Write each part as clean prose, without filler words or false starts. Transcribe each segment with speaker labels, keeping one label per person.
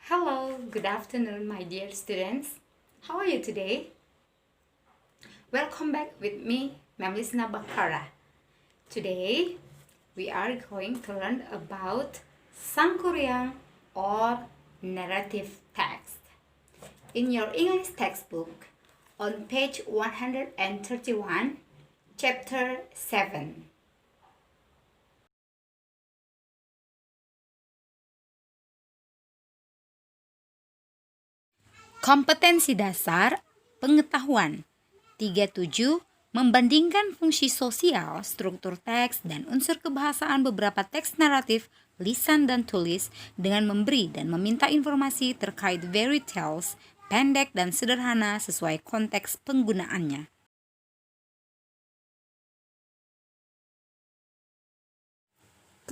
Speaker 1: Hello, good afternoon, my dear students. How are you today? Welcome back with me, Memlisna Bakara. Today, we are going to learn about Sangkuriang or narrative text. In your English textbook, on page 131, chapter 7. Kompetensi dasar pengetahuan 37. Membandingkan fungsi sosial, struktur teks, dan unsur kebahasaan beberapa teks naratif, lisan dan tulis dengan memberi dan meminta informasi terkait fairy tales, pendek dan sederhana sesuai konteks penggunaannya.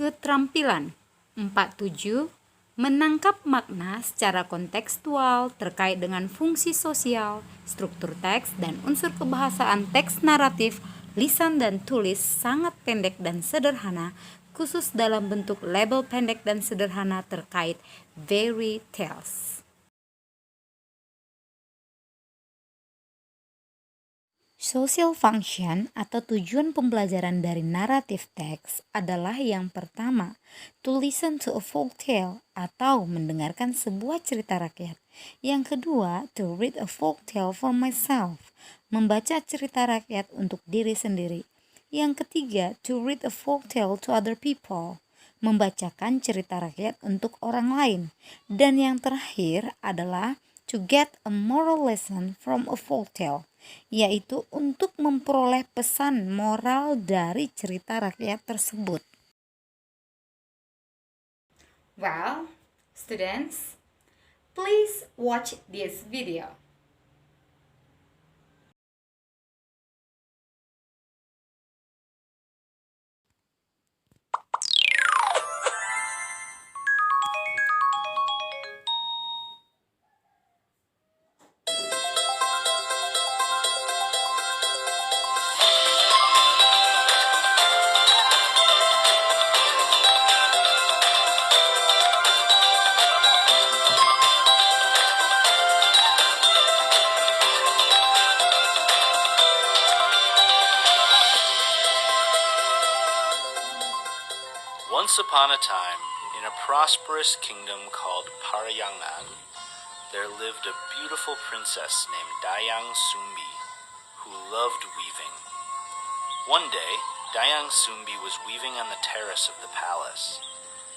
Speaker 1: Keterampilan 47. Menangkap makna secara kontekstual terkait dengan fungsi sosial, struktur teks, dan unsur kebahasaan teks naratif, lisan dan tulis sangat pendek dan sederhana, khusus dalam bentuk label pendek dan sederhana terkait fairy tales. Social function atau tujuan pembelajaran dari naratif teks adalah yang pertama, to listen to a folk tale atau mendengarkan sebuah cerita rakyat. Yang kedua, to read a folk tale for myself, membaca cerita rakyat untuk diri sendiri. Yang ketiga, to read a folk tale to other people, membacakan cerita rakyat untuk orang lain. Dan yang terakhir adalah to get a moral lesson from a folk tale, yaitu untuk memperoleh pesan moral dari cerita rakyat tersebut. Well, students, please watch this video.
Speaker 2: Once upon a time, in a prosperous kingdom called Parayangan, there lived a beautiful princess named Dayang Sumbi, who loved weaving. One day, Dayang Sumbi was weaving on the terrace of the palace.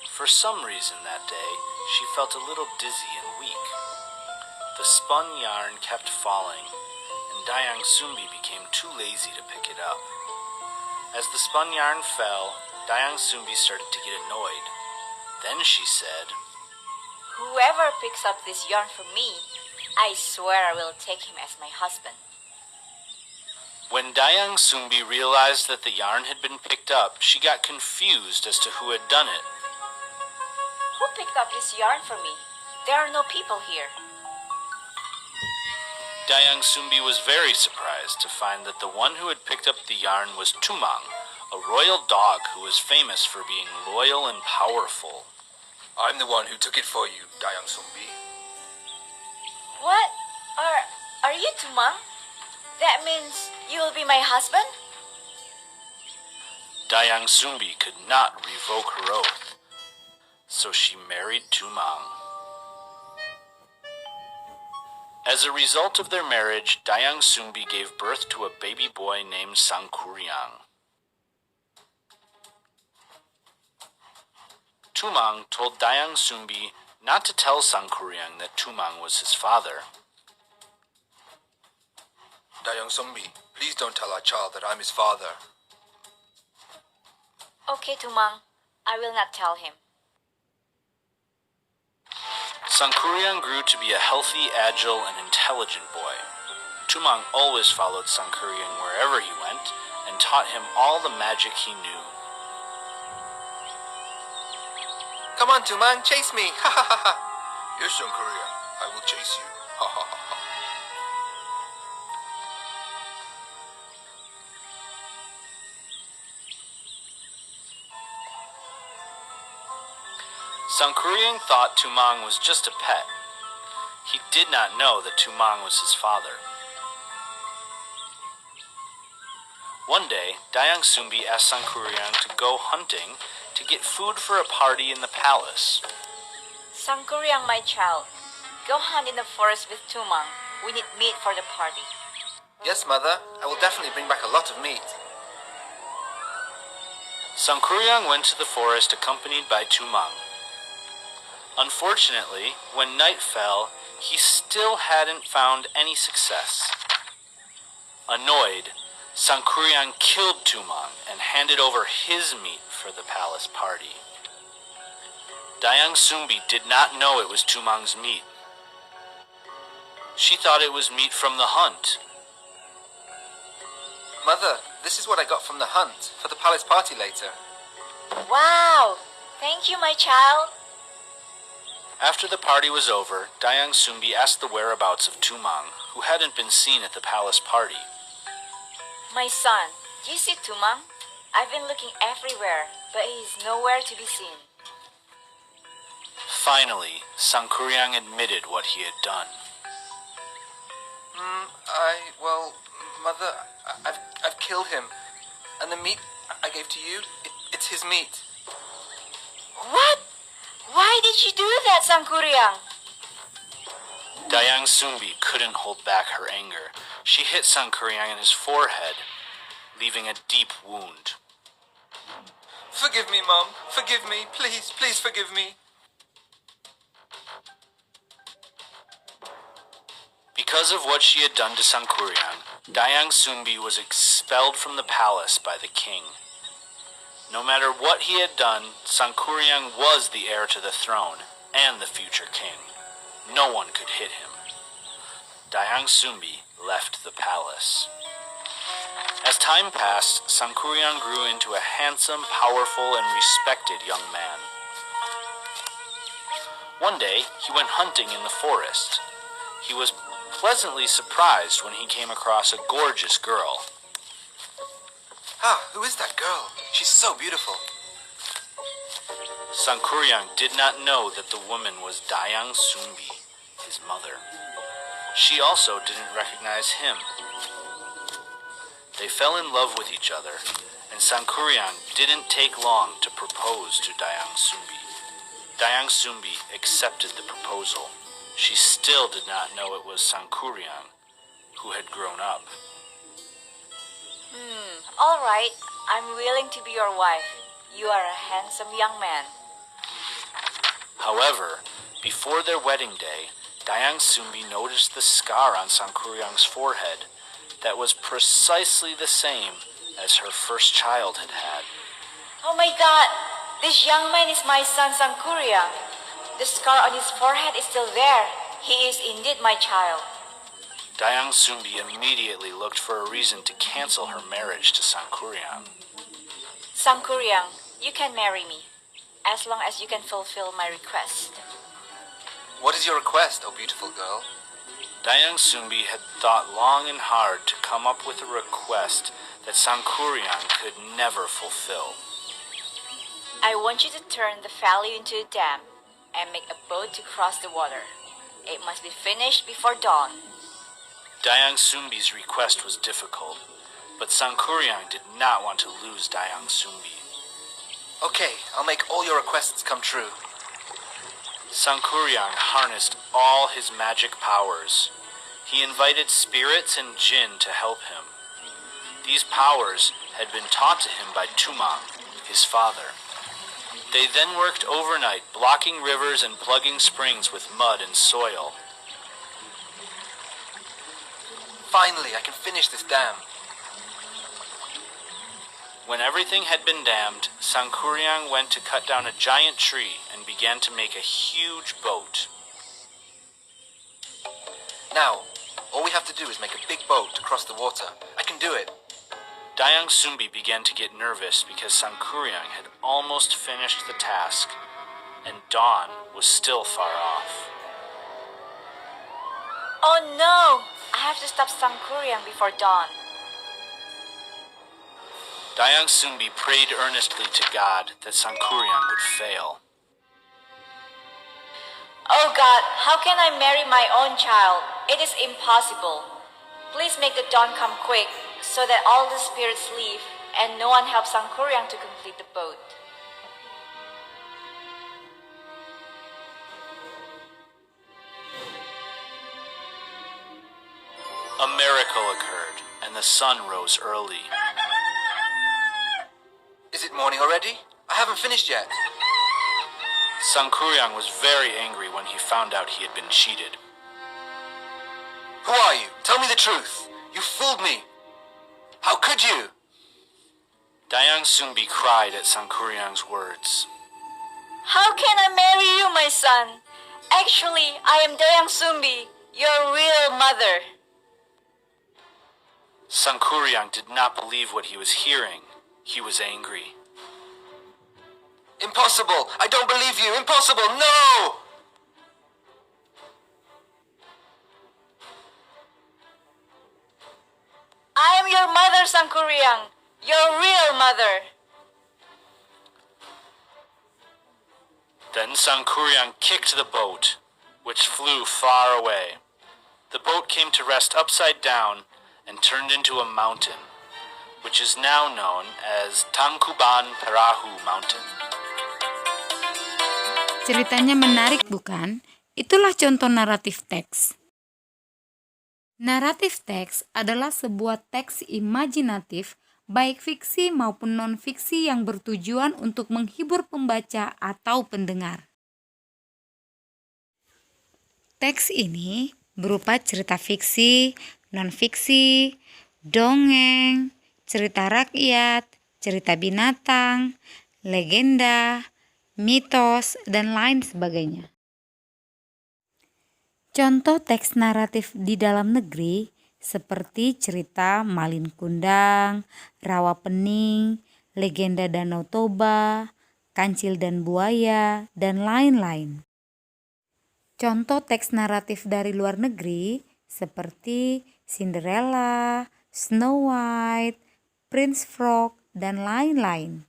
Speaker 2: For some reason that day, she felt a little dizzy and weak. The spun yarn kept falling, and Dayang Sumbi became too lazy to pick it up. As the spun yarn fell, Dayang Sumbi started to get annoyed. Then she said,
Speaker 3: "Whoever picks up this yarn for me, I swear I will take him as my husband."
Speaker 2: When Dayang Sumbi realized that the yarn had been picked up, she got confused as to who had done it.
Speaker 3: "Who picked up this yarn for me? There are no people here."
Speaker 2: Dayang Sumbi was very surprised to find that the one who had picked up the yarn was Tumang, a royal dog who was famous for being loyal and powerful.
Speaker 4: "I'm the one who took it for you, Dayang Sumbi."
Speaker 3: What? Are you Tumang? That means you will be my husband?
Speaker 2: Dayang Sumbi could not revoke her oath, so she married Tumang. As a result of their marriage, Dayang Sumbi gave birth to a baby boy named Sangkuriang. Tumang told Dayang Sumbi not to tell Sangkuriang that Tumang was his father.
Speaker 4: "Dayang Sumbi, please don't tell our child that I'm his father."
Speaker 3: Okay, Tumang. I will not tell him.
Speaker 2: Sangkuriang grew to be a healthy, agile, and intelligent boy. Tumang always followed Sangkuriang wherever he went and taught him all the magic he knew.
Speaker 4: "Come on, Tumang, chase me! Ha ha ha ha!" "Yes, Sangkuriang, I will chase you. Ha ha ha ha."
Speaker 2: Sangkuriang thought Tumang was just a pet. He did not know that Tumang was his father. One day, Dayang Sumbi asked Sangkuriang to go hunting to get food for a party in the palace.
Speaker 3: Sangkuriang, my child, go hunt in the forest with Tumang. We need meat for the party.
Speaker 4: Yes, Mother. I will definitely bring back a lot of meat.
Speaker 2: Sangkuriang went to the forest accompanied by Tumang. Unfortunately, when night fell, he still hadn't found any success. Annoyed, Sangkuriang killed Tumang and handed over his meat for the palace party. Dayang Sumbi did not know it was Tumang's meat. She thought it was meat from the hunt.
Speaker 4: Mother, this is what I got from the hunt for the palace party later.
Speaker 3: Wow! Thank you, my child.
Speaker 2: After the party was over, Dayang Sumbi asked the whereabouts of Tumang, who hadn't been seen at the palace party.
Speaker 3: My son, do you see Tumang? I've been looking everywhere, but he is nowhere to be seen.
Speaker 2: Finally, Sangkuriang admitted what he had done.
Speaker 4: Well, Mother, I've killed him. And the meat I gave to you, it's his meat.
Speaker 3: What? Why did you do that, Sangkuriang?
Speaker 2: Dayang Sumbi couldn't hold back her anger. She hit Sangkuriang in his forehead, leaving a deep wound.
Speaker 4: Forgive me, Mom. Forgive me. Please, please forgive me.
Speaker 2: Because of what she had done to Sangkuriang, Dayang Sumbi was expelled from the palace by the king. No matter what he had done, Sangkuriang was the heir to the throne and the future king. No one could hit him. Dayang Sumbi left the palace. As time passed, Sangkuriang grew into a handsome, powerful, and respected young man. One day, he went hunting in the forest. He was pleasantly surprised when he came across a gorgeous girl.
Speaker 4: Who is that girl? She's so beautiful.
Speaker 2: Sangkuriang did not know that the woman was Dayang Sumbi, his mother. She also didn't recognize him. They fell in love with each other, and Sangkuriang didn't take long to propose to Dayang Sumbi. Dayang Sumbi accepted the proposal. She still did not know it was Sangkuriang, who had grown up.
Speaker 3: All right, I'm willing to be your wife. You are a handsome young man.
Speaker 2: However, before their wedding day, Dayang Sumbi noticed the scar on Sangkuriang's forehead that was precisely the same as her first child had had.
Speaker 3: Oh my God! This young man is my son Sangkuriang. The scar on his forehead is still there. He is indeed my child.
Speaker 2: Dayang Sumbi immediately looked for a reason to cancel her marriage to Sangkuriang.
Speaker 3: Sangkuriang, you can marry me, as long as you can fulfill my request.
Speaker 4: What is your request, oh beautiful girl?
Speaker 2: Dayang Sumbi had thought long and hard to come up with a request that Sangkuriang could never fulfill.
Speaker 3: I want you to turn the valley into a dam and make a boat to cross the water. It must be finished before dawn.
Speaker 2: Dayang Sumbi's request was difficult, but Sangkuriang did not want to lose Dayang Sumbi.
Speaker 4: Okay, I'll make all your requests come true.
Speaker 2: Sangkuriang harnessed all his magic powers. He invited spirits and jinn to help him. These powers had been taught to him by Tumang, his father. They then worked overnight, blocking rivers and plugging springs with mud and soil.
Speaker 4: Finally, I can finish this dam.
Speaker 2: When everything had been dammed, Sangkuriang went to cut down a giant tree and began to make a huge boat.
Speaker 4: Now, all we have to do is make a big boat to cross the water. I can do it.
Speaker 2: Dayang Sumbi began to get nervous because Sangkuriang had almost finished the task, and dawn was still far off.
Speaker 3: Oh no! I have to stop Sangkuriang before dawn.
Speaker 2: Dayang Sumbi prayed earnestly to God that Sangkuriang would fail.
Speaker 3: Oh God, how can I marry my own child? It is impossible. Please make the dawn come quick, so that all the spirits leave, and no one helps Sangkuryang to complete the boat.
Speaker 2: A miracle occurred, and the sun rose early.
Speaker 4: Is it morning already? I haven't finished yet.
Speaker 2: Sangkuryang was very angry when he found out he had been cheated.
Speaker 4: Who are you? Tell me the truth. You fooled me. How could you?
Speaker 2: Dayang Sumbi cried at Sangkuryang's words.
Speaker 3: How can I marry you, my son? Actually, I am Dayang Sumbi, your real mother.
Speaker 2: Sangkuryang did not believe what he was hearing. He was angry.
Speaker 4: Impossible! I don't believe you! Impossible! No!
Speaker 3: I am your mother, Sangkuryang, your real mother.
Speaker 2: Then Sangkuryang kicked the boat, which flew far away. The boat came to rest upside down and turned into a mountain, which is now known as Tangkuban Perahu Mountain.
Speaker 1: Ceritanya menarik, bukan? Itulah contoh naratif teks. Naratif teks adalah sebuah teks imajinatif, baik fiksi maupun non-fiksi yang bertujuan untuk menghibur pembaca atau pendengar. Teks ini berupa cerita fiksi, non-fiksi, dongeng, cerita rakyat, cerita binatang, legenda, mitos, dan lain sebagainya. Contoh teks naratif di dalam negeri seperti cerita Malin Kundang, Rawa Pening, legenda Danau Toba, Kancil dan Buaya, dan lain-lain. Contoh teks naratif dari luar negeri seperti Cinderella, Snow White, Prince Frog, dan lain-lain.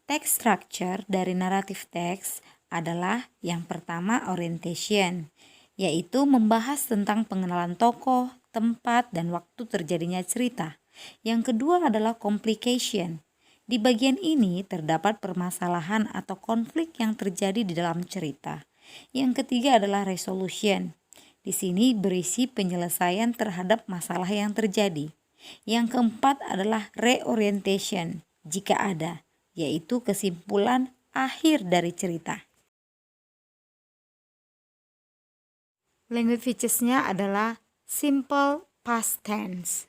Speaker 1: Text structure dari naratif teks adalah yang pertama orientation, yaitu membahas tentang pengenalan tokoh, tempat, dan waktu terjadinya cerita. Yang kedua adalah complication. Di bagian ini terdapat permasalahan atau konflik yang terjadi di dalam cerita. Yang ketiga adalah resolution. Di sini berisi penyelesaian terhadap masalah yang terjadi. Yang keempat adalah reorientation, jika ada, yaitu kesimpulan akhir dari cerita. Language features-nya adalah simple past tense.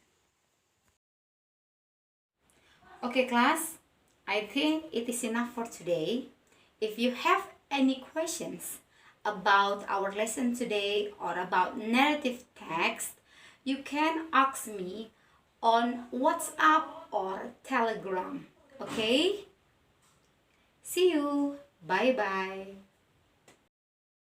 Speaker 1: Okay, class, I think it is enough for today. If you have any questions about our lesson today or about narrative text, you can ask me on WhatsApp or Telegram. Okay? See you. Bye-bye.